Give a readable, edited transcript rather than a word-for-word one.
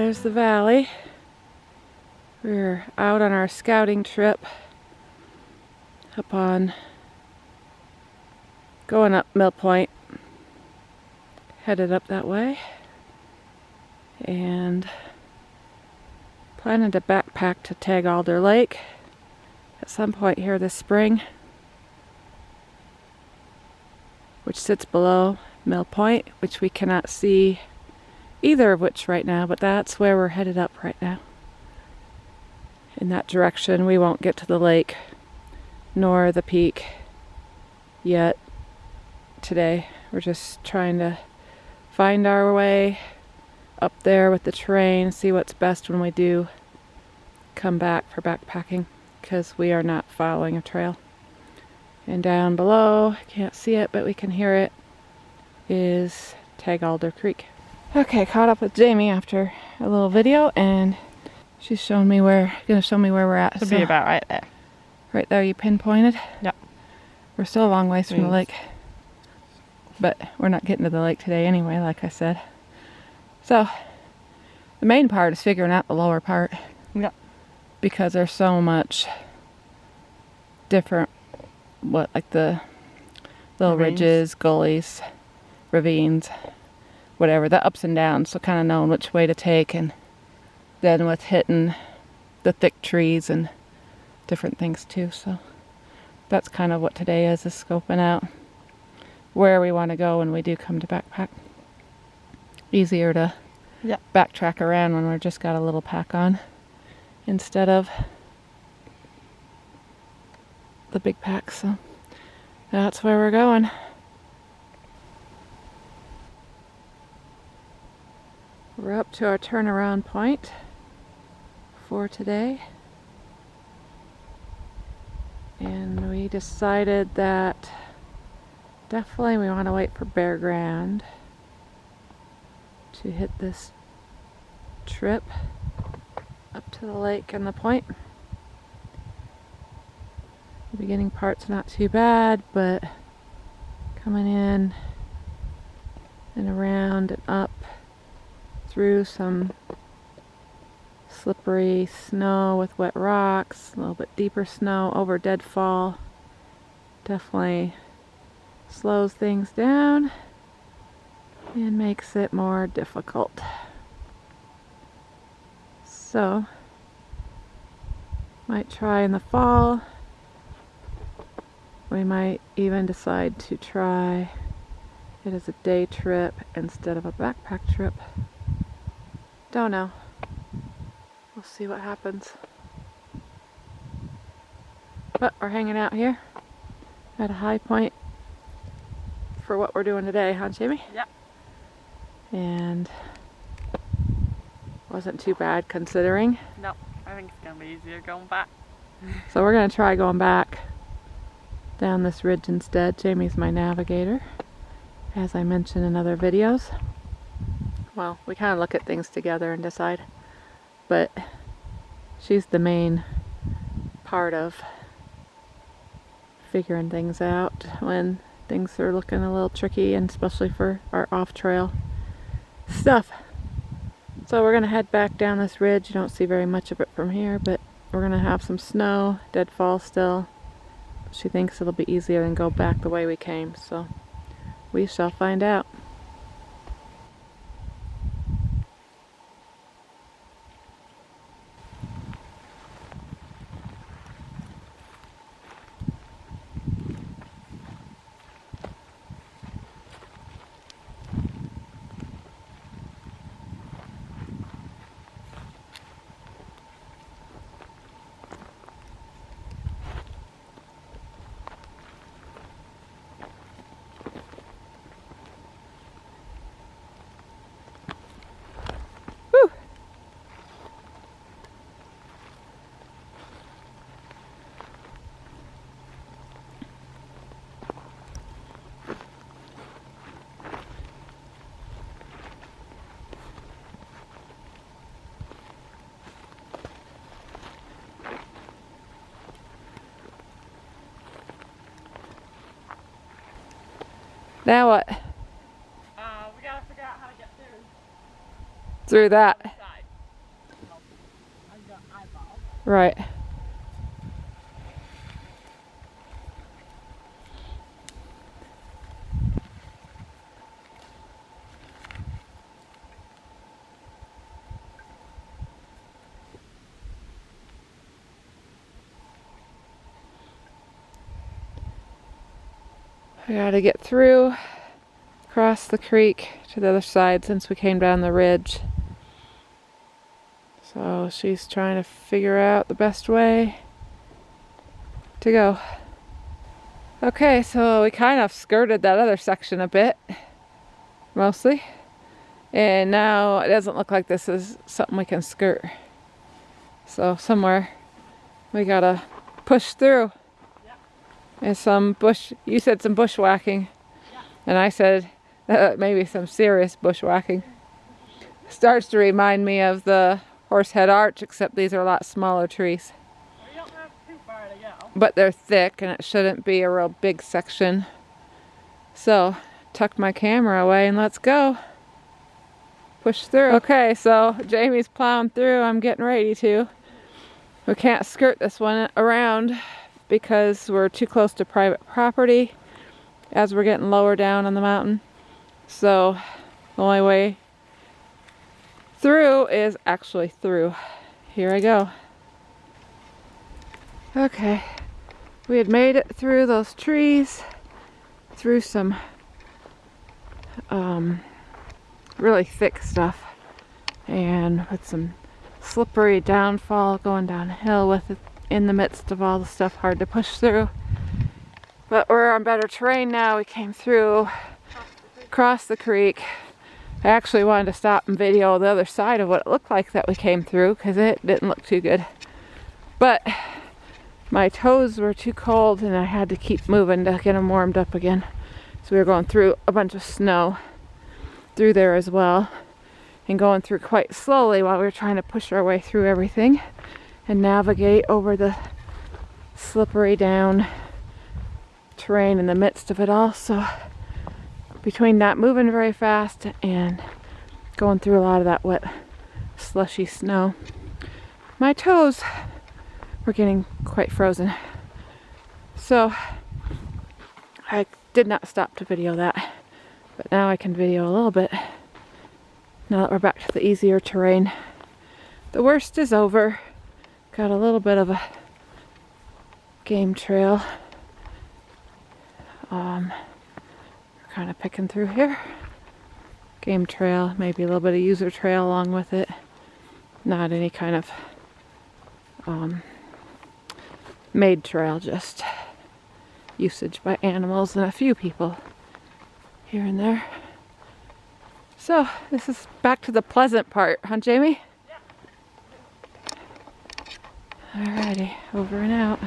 There's the valley. We're out on our scouting trip going up Mill Point, headed up that way, and planning to backpack to tag Alder Lake at some point here this spring, which sits below Mill Point, which we cannot see either of which right now, but that's where we're headed up right now. In that direction. We won't get to the lake nor the peak yet today. We're just trying to find our way up there with the terrain, see what's best when we do come back for backpacking, because we are not following a trail. And down below, can't see it but we can hear it, is Tag Alder Creek. Okay, caught up with Jamie after a little video, and she's gonna show me where we're at. Should be about right there. Right there, you pinpointed? Yep. We're still a long ways from the lake, but we're not getting to the lake today anyway, like I said. So, the main part is figuring out the lower part. Yep. Because there's so much different, like the little ridges, gullies, ravines, whatever, the ups and downs, so kind of knowing which way to take, and then with hitting the thick trees and different things too. So that's kind of what today is scoping out where we want to go when we do come to backpack. Easier to backtrack around when we've just got a little pack on instead of the big pack. So that's where we're going. We're up to our turnaround point for today, and we decided that definitely we want to wait for bare ground to hit this trip up to the lake and the point. The beginning part's not too bad, but coming in and around and up through some slippery snow with wet rocks, a little bit deeper snow over deadfall, definitely slows things down and makes it more difficult. So, might try in the fall. We might even decide to try it as a day trip instead of a backpack trip. Don't know. We'll see what happens. But we're hanging out here at a high point for what we're doing today, huh, Jamie? Yep. And wasn't too bad considering. No, I think it's gonna be easier going back. So we're gonna try going back down this ridge instead. Jamie's my navigator, as I mentioned in other videos. Well, we kind of look at things together and decide, but she's the main part of figuring things out when things are looking a little tricky, and especially for our off-trail stuff. So we're gonna head back down this ridge. You don't see very much of it from here, but we're gonna have some snow, deadfall still. She thinks it'll be easier than go back the way we came, so we shall find out. Now what? We gotta figure out how to get through. Through that. eyeball. Right. I gotta get through, across the creek to the other side since we came down the ridge. So she's trying to figure out the best way to go. Okay, so we kind of skirted that other section a bit, mostly. And now it doesn't look like this is something we can skirt. So somewhere we gotta push through. And some bush, you said some bushwhacking. Yeah. And I said maybe some serious bushwhacking. Starts to remind me of the Horsehead Arch, except these are a lot smaller trees. Well, you don't have too far to go. But they're thick and it shouldn't be a real big section. So, tuck my camera away and let's go. Push through. Okay, so Jamie's plowing through. I'm getting ready to. We can't skirt this one around because we're too close to private property as we're getting lower down on the mountain. So the only way through is actually through. Here I go. Okay, we had made it through those trees, through some really thick stuff, and with some slippery downfall going downhill with it in the midst of all the stuff hard to push through. But we're on better terrain now. We came through, across the creek. I actually wanted to stop and video the other side of what it looked like that we came through because it didn't look too good. But my toes were too cold and I had to keep moving to get them warmed up again. So we were going through a bunch of snow through there as well, and going through quite slowly while we were trying to push our way through everything and navigate over the slippery down terrain in the midst of it all. So between not moving very fast and going through a lot of that wet slushy snow, my toes were getting quite frozen. So I did not stop to video that, but now I can video a little bit now that we're back to the easier terrain. The worst is over. Got a little bit of a game trail. We're kind of picking through here. Game trail, maybe a little bit of user trail along with it. Not any kind of made trail, just usage by animals and a few people here and there. So this is back to the pleasant part, huh, Jamie? Yeah. Alrighty, over and out.